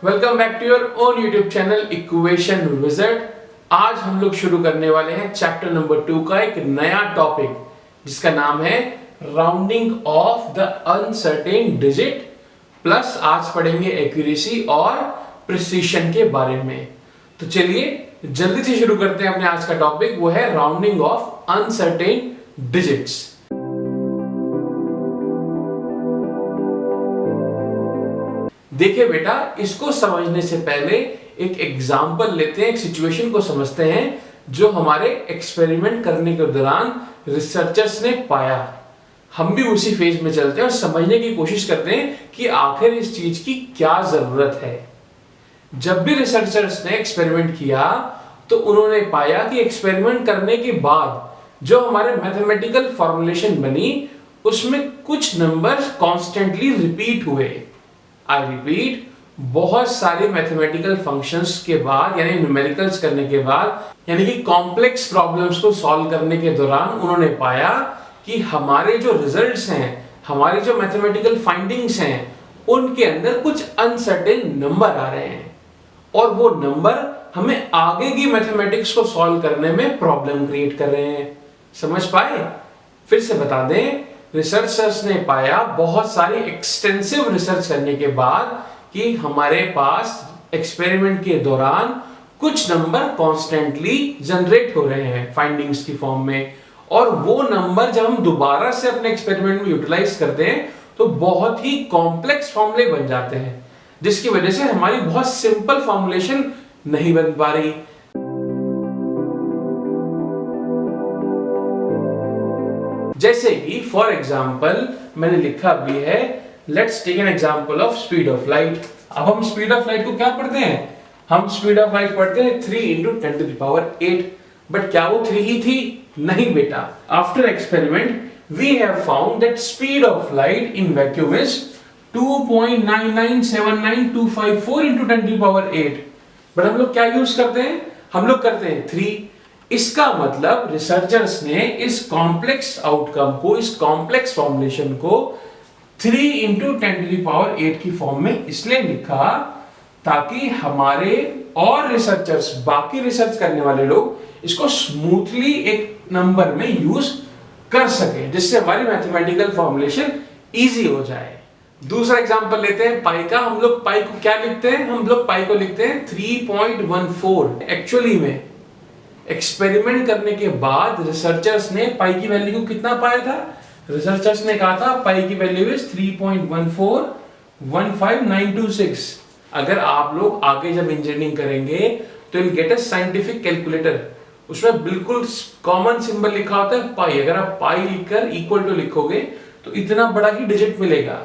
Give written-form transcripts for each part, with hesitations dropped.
Welcome back to your own YouTube channel equation wizard. आज हम लोग शुरू करने वाले हैं चैप्टर नंबर 2 का एक नया टॉपिक जिसका नाम है rounding off the uncertain digit. Plus आज पढ़ेंगे एक्यूरेसी और प्रिसिशन के बारे में। तो चलिए जल्दी से शुरू करते हैं अपने आज का टॉपिक, वो है राउंडिंग ऑफ अनसर्टेन डिजिट्स। देखिए बेटा, इसको समझने से पहले एक एग्जांपल लेते हैं, एक सिचुएशन को समझते हैं जो हमारे एक्सपेरिमेंट करने के दौरान रिसर्चर्स ने पाया। हम भी उसी फेज में चलते हैं और समझने की कोशिश करते हैं कि आखिर इस चीज की क्या जरूरत है। जब भी रिसर्चर्स ने एक्सपेरिमेंट किया तो उन्होंने पाया कि एक्सपेरिमेंट करने के बाद जो हमारे मैथमेटिकल फॉर्मुलेशन बनी उसमें कुछ नंबर्स कॉन्स्टेंटली रिपीट हुए। आई रिपीट, बहुत सारे मैथमेटिकल फंक्शंस के बाद यानी न्यूमेरिकल्स करने के बाद यानी कि कॉम्प्लेक्स प्रॉब्लम्स को सॉल्व करने के दौरान उन्होंने पाया कि हमारे जो रिजल्ट्स हैं, हमारे जो मैथमेटिकल फाइंडिंग्स हैं, उनके अंदर कुछ अनसर्टेन नंबर आ रहे हैं और वो नंबर हमें आगे की मैथमेटिक्स को सॉल्व करने में प्रॉब्लम क्रिएट कर रहे हैं। समझ पाए? फिर से बता दें, रिसर्चर्स ने पाया बहुत सारी एक्सटेंसिव रिसर्च करने के बाद कि हमारे पास एक्सपेरिमेंट के दौरान कुछ नंबर कॉन्स्टेंटली जनरेट हो रहे हैं फाइंडिंग्स की फॉर्म में, और वो नंबर जब हम दोबारा से अपने एक्सपेरिमेंट में यूटिलाइज करते हैं तो बहुत ही कॉम्प्लेक्स फॉर्मूले बन जाते हैं, जिसकी वजह से हमारी बहुत सिंपल फॉर्मुलेशन नहीं बन पा रही। जैसे कि फॉर एग्जाम्पल मैंने लिखा भी है, let's take an example of speed of light. अब हम स्पीड ऑफ लाइट को क्या पढ़ते हैं? हम स्पीड ऑफ लाइट पढ़ते हैं 3 × 10⁸। बट क्या वो 3 ही थी? नहीं बेटा। After experiment we have found that speed of light in vacuum is 2.9979254 × 10⁸। But हम लोग क्या यूज करते हैं? हम लोग करते हैं 3। इसका मतलब रिसर्चर्स ने इस कॉम्प्लेक्स आउटकम को, इस कॉम्प्लेक्स फॉर्मुलेशन को 3 × 10⁸ की फॉर्म में इसलिए लिखा ताकि हमारे और रिसर्चर्स, बाकी रिसर्च करने वाले लोग इसको स्मूथली एक नंबर में यूज कर सके, जिससे हमारी मैथमेटिकल फॉर्मुलेशन इजी हो जाए। दूसरा एग्जांपल लेते हैं पाई का। हम लोग पाई को क्या लिखते हैं? हम लोग पाई को लिखते हैं 3.14। एक्चुअली में एक्सपेरिमेंट करने के बाद रिसर्चर्स ने पाई की वैल्यू को कितना पाया था? रिसर्चर्स ने कहा था पाई की वैल्यू इज 3.1415926। अगर आप लोग आगे जब इंजीनियरिंग करेंगे तो you'll get a scientific calculator, उसमें बिल्कुल कॉमन सिंबल लिखा होता है पाई। अगर आप पाई लिखकर इक्वल टू लिखोगे तो इतना बड़ा ही डिजिट मिलेगा।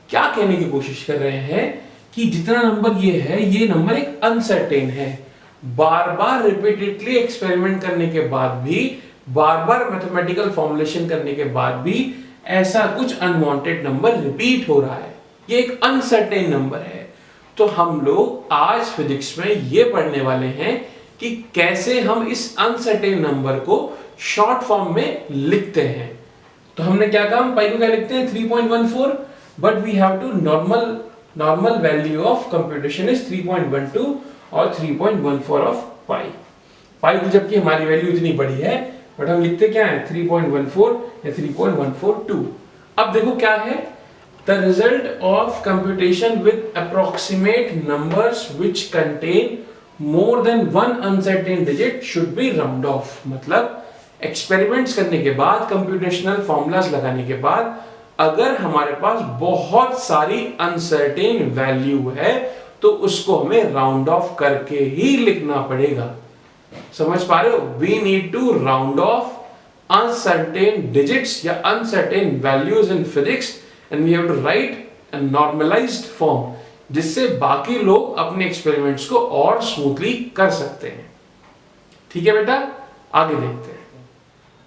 क्या कहने की कोशिश कर रहे हैं कि जितना नंबर ये है, ये नंबर एक अनसर्टेन है। बार बार रिपीटेडली एक्सपेरिमेंट करने के बाद भी, बार बार मैथमेटिकल फॉर्मुलेशन करने के बाद भी ऐसा कुछ अनवांटेड नंबर रिपीट हो रहा है। ये एक अनसर्टेन नंबर है। तो हम लोग आज फिजिक्स में ये पढ़ने वाले हैं कि कैसे हम इस अनसर्टेन नंबर को शॉर्ट फॉर्म में लिखते हैं। तो हमने क्या कहा? हम पाई को क्या लिखते हैं? 3.14, but we have to normal value of computation is 3.12 और 3.14 ऑफ पाई। पाई की जबकि हमारी वैल्यू इतनी बड़ी है, बट हम लिखते क्या है? 3.14 या 3.142। अब देखो क्या है, the result of computation with approximate numbers which contain more than one uncertain digit should be round of. मतलब एक्सपेरिमेंट्स करने के बाद, कंप्यूटेशनल फॉर्मूलाज लगाने के बाद, अगर हमारे पास बहुत सारी अनसर्टेन वैल्यू है तो उसको हमें राउंड ऑफ करके ही लिखना पड़ेगा। समझ पा रहे हो? We need to round off uncertain digits या uncertain values in physics and we have to write a normalized form, जिससे बाकी लोग अपने एक्सपेरिमेंट्स को और स्मूथली कर सकते हैं। ठीक है बेटा, आगे देखते हैं।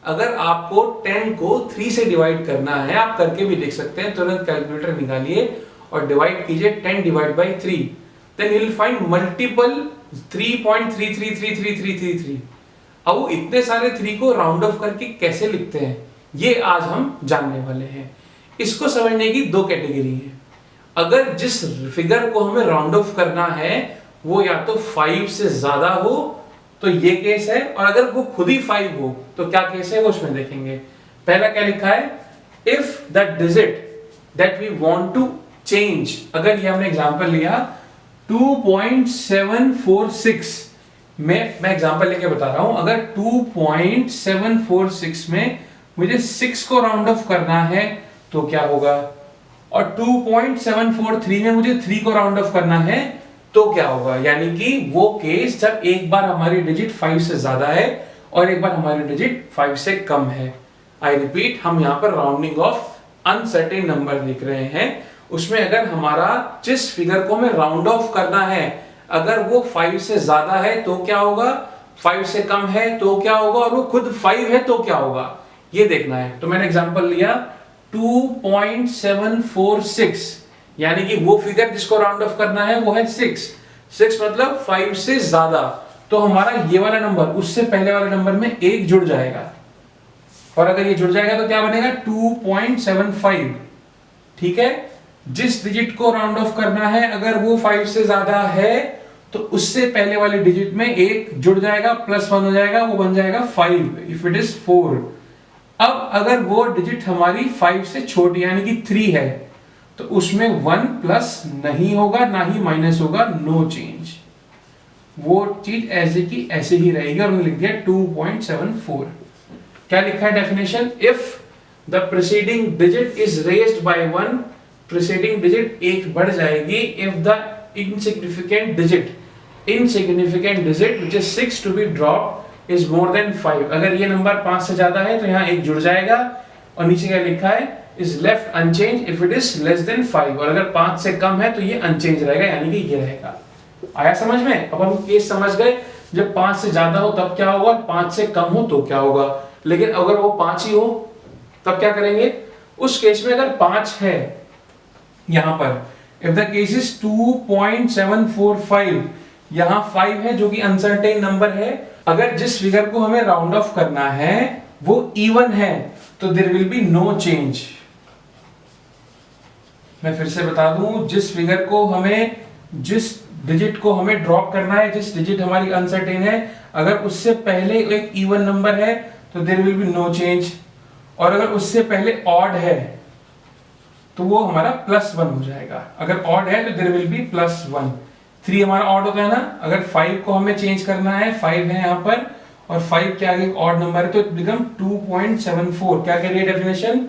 अगर आपको 10 को 3 से डिवाइड करना है, आप करके भी देख सकते हैं। तुरंत कैलकुलेटर निकालिए और डिवाइड कीजिए 10 divide by 3, then you will find multiple 3.333333। अब इतने सारे 3 को राउंड ऑफ करके कैसे लिखते हैं, ये आज हम जानने वाले हैं। इसको समझने की 2 कैटेगरी है। अगर जिस फिगर को हमें राउंड ऑफ करना है वो या तो 5 से ज्यादा हो तो ये केस है, और अगर वो खुद ही 5 हो तो क्या केस है वो उसमें देखेंगे। पहला क्या लिखा है, if the digit that we want to change, अगर ये हमने एग्जांपल लिया 2.746 में, मैं एग्जांपल लेके बता रहा हूं, अगर 2.746 में मुझे 6 को राउंड ऑफ करना है तो क्या होगा, और 2.743 में मुझे 3 को राउंड ऑफ करना है तो क्या होगा। यानी कि वो केस जब एक बार हमारी डिजिट 5 से ज्यादा है और एक बार हमारी डिजिट 5 से कम है। आई रिपीट, हम यहाँ पर राउंडिंग ऑफ अनसर्टेन नंबर लिख रहे हैं, उसमें अगर हमारा जिस फिगर को हमें राउंड ऑफ करना है अगर वो 5 से ज्यादा है तो क्या होगा, 5 से कम है तो क्या होगा, और वो खुद 5 है तो क्या होगा, ये देखना है। तो मैंने एग्जांपल लिया 2.746, यानी कि वो फिगर जिसको राउंड ऑफ करना है वो है 6 मतलब 5 से ज्यादा, तो हमारा ये वाला नंबर उससे पहले वाले नंबर में 1 जुड़ जाएगा, और अगर ये जुड़ जाएगा तो क्या बनेगा 2.75। ठीक है, जिस डिजिट को राउंड ऑफ करना है अगर वो 5 से ज्यादा है तो उससे पहले वाले डिजिट में 1 जुड़ जाएगा, +1 हो जाएगा, वो बन जाएगा 5 इफ इट इज 4। अब अगर वो डिजिट हमारी 5 से छोटी यानी कि 3 है तो उसमें 1 प्लस नहीं होगा ना ही माइनस होगा, नो चेंज, वो चीज ऐसे की ऐसे ही रहेगी, और हमने लिख दिया 2.74। क्या लिखा है definition, if the preceding digit is raised bye 1, preceding digit 1 बढ़ जाएगी, if the insignificant digit which is 6 to be dropped is more than 5, अगर ये नंबर 5 से ज्यादा है तो यहाँ 1 जुड़ जाएगा, और नीचे क्या लिखा है, is left unchanged if it is less than 5, और अगर 5 से कम है तो ये अनचेंज रहेगा, यानी कि ये रहेगा। आया समझ में? अब हम केस समझ गए, जब 5 से ज्यादा हो तब क्या होगा, 5 से कम हो तो क्या होगा, लेकिन अगर वो 5 ही हो तब क्या करेंगे, उस केस में अगर 5 है यहां पर, if the case is 2.745, यहां 5 है जो कि अनसर्टेन नंबर है, अगर जिस फिगर को हमें राउंड ऑफ करना है वो इवन है तो there will be no change. मैं फिर से बता दूं, जिस फिगर को हमें, जिस डिजिट को हमें ड्रॉप करना है, जिस डिजिट हमारी अनसर्टेन है, अगर उससे पहले एक इवन नंबर है तो there will be no change, और अगर उससे पहले ऑड है तो वो हमारा +1 हो जाएगा, अगर ऑड है तो देयर विल बी +1। 3 हमारा ऑड होता है ना, अगर 5 को हमें चेंज करना है, 5 है यहाँ पर और 5 के आगे एक ऑड नंबर है तो इट बिकम 2.74। क्या कह रही है definition,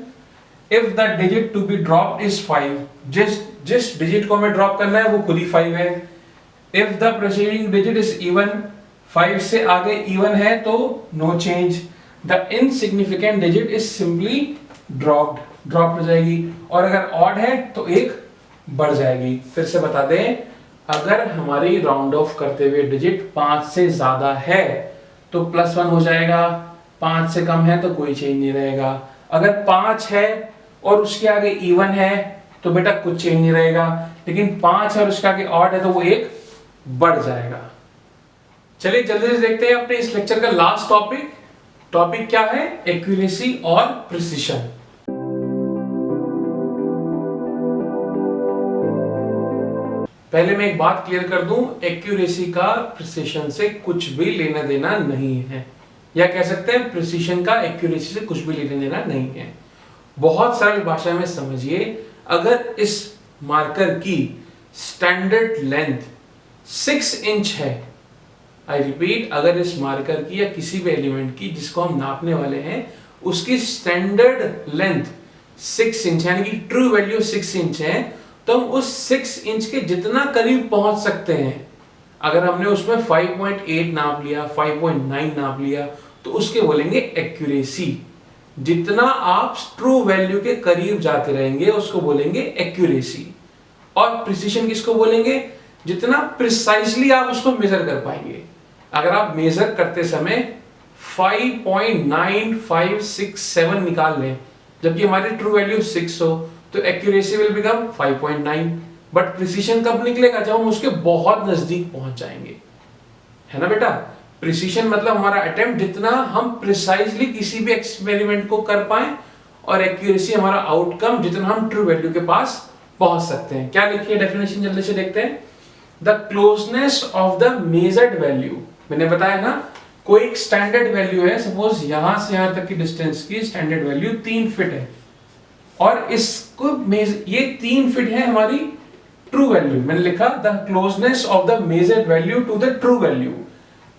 if the digit to be dropped is 5, जिस डिजिट को हमें ड्रॉप करना है वो खुद ही 5 है, if the preceding digit is even, 5 से आगे इवन है तो no change, the insignificant digit is simply dropped हो जाएगी, और अगर ऑड है तो 1 बढ़ जाएगी। फिर से बता दें, अगर हमारी राउंड ऑफ करते हुए डिजिट 5 से ज्यादा है तो +1 हो जाएगा, 5 से कम है तो कोई चेंज नहीं रहेगा, अगर 5 है और उसके आगे इवन है तो बेटा कुछ चेंज नहीं रहेगा, लेकिन 5 है और उसके आगे ऑड है तो वो 1 बढ़ जाएगा। चलिए जल्दी से देखते हैं अपने इस लेक्चर का लास्ट टॉपिक क्या है, एक्यूरेसी और प्रिसिशन। पहले मैं एक बात क्लियर कर दूं, एक्यूरेसी का प्रिसिशन से कुछ भी लेना देना नहीं है, या कह सकते हैं प्रिसिशन का एक्यूरेसी से कुछ भी लेना देना नहीं है। बहुत सरल भाषा में समझिए, अगर इस मार्कर की स्टैंडर्ड लेंथ 6 इंच है, आई रिपीट, अगर इस मार्कर की या किसी भी एलिमेंट की जिसको हम नापने वाले हैं उसकी स्टैंडर्ड लेंथ 6 इंच यानी कि ट्रू वैल्यू 6 इंच है, तो हम उस 6 इंच के जितना करीब पहुंच सकते हैं, अगर हमने उसमें 5.8 नाप लिया, 5.9 नाप लिया, तो उसके बोलेंगे एक्यूरेसी। जितना आप ट्रू वैल्यू के करीब जाते रहेंगे उसको बोलेंगे एक्यूरेसी। और प्रिसिशन किसको बोलेंगे, जितना प्रिसाइजली आप उसको मेजर कर पाएंगे। अगर आप मेजर करते समय 5.9567 निकाल लें जबकि हमारी ट्रू वैल्यू 6 हो तो accuracy will become 5.9, but precision कब निकलेगा, जब हम उसके बहुत नजदीक पहुंच जाएंगे, है ना बेटा। प्रिसिशन मतलब हमारा अटेम्प्ट जितना हम प्रिसाइजली किसी भी एक्सपेरिमेंट को कर पाए, और एक्यूरेसी हमारा आउटकम जितना हम ट्रू वैल्यू के पास पहुंच सकते हैं। क्या लिखी है डेफिनेशन, जल्दी से देखते हैं। The closeness of the measured value, मैंने बताया ना कोई एक स्टैंडर्ड वैल्यू है, सपोज यहां से यहां तक की डिस्टेंस की स्टैंडर्ड वैल्यू 3 फीट है और इसको ये 3 फीट है हमारी ट्रू वैल्यू। मैंने लिखा the closeness of the measured value to the true value.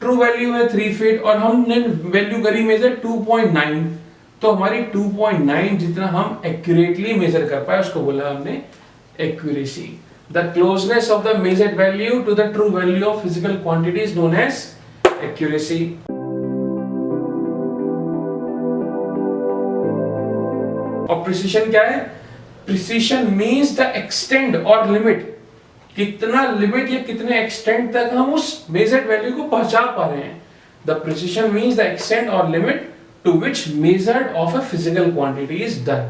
True value है 3 फीट और हमने वैल्यू करी मेजर 2.9, तो हमारी 2.9 जितना हम एक्यूरेटली मेजर कर पाए उसको बोला हमने accuracy. The closeness of the measured value to the true value of physical quantity is known as accuracy. और प्रिसिशन क्या है? प्रिसिशन मींस द एक्सटेंड और लिमिट, कितना लिमिट या कितने एक्सटेंड तक हम उस मेजर्ड वैल्यू को पहुंचा पा रहे हैं। The precision means the extend और limit to which measured of a physical quantity is done.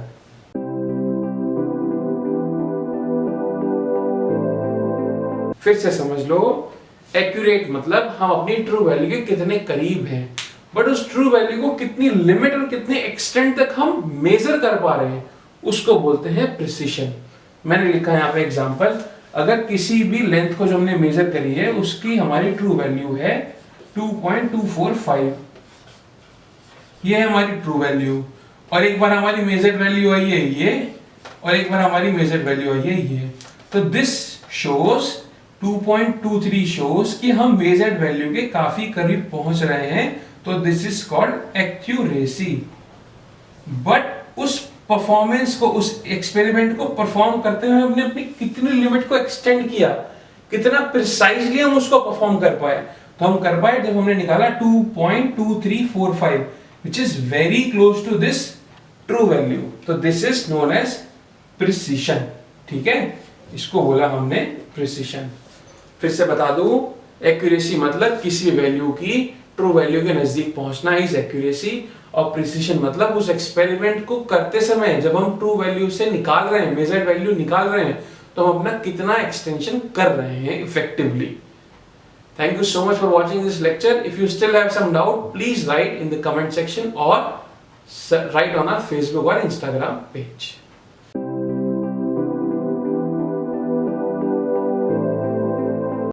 फिर से समझ लो, एक्यूरेट मतलब हम अपनी ट्रू वैल्यू के कितने करीब हैं, बट उस ट्रू वैल्यू को कितनी लिमिट और कितने एक्सटेंड तक हम मेजर कर पा रहे हैं उसको बोलते हैं प्रिसिशन। मैंने लिखा है यहाँ पे एग्जांपल, अगर किसी भी लेंथ को जो हमने मेजर करी है उसकी हमारी ट्रू वैल्यू है 2.245, ये है हमारी ट्रू वैल्यू, और एक बार हमारी मेजर्ड वैल्यू आई है ये, और एक बार हमारी मेजर्ड वैल्यू आई है ये, तो दिस शोज 2.23 शोज कि हम मेजर्ड वैल्यू के काफी करीब पहुंच रहे हैं, तो this is called accuracy. But उस परफॉर्मेंस को, उस एक्सपेरिमेंट को परफॉर्म करते हुए हमने अपनी कितनी लिमिट को एक्सटेंड किया, कितना प्रिसाइजली हम उसको परफॉर्म कर पाए, तो हम कर पाए जब हमने निकाला 2.2345 which is very close to this true value, तो this is known as precision। ठीक है, इसको बोला हमने precision। फिर से बता दूं, एक्यूरेसी मतलब किसी वैल्यू की ट्रू वैल्यू के नजदीक पहुंचना इज एक्यूरेसी, और प्रिसिशन मतलब उस एक्सपेरिमेंट को करते समय जब हम ट्रू वैल्यू से निकाल रहे हैं, मेजर्ड वैल्यू निकाल रहे हैं, तो हम अपना कितना एक्सटेंशन कर रहे हैं effectively. Thank you so much for watching this lecture. If you still have some doubt, please write in the comment section or write on our Facebook or Instagram page.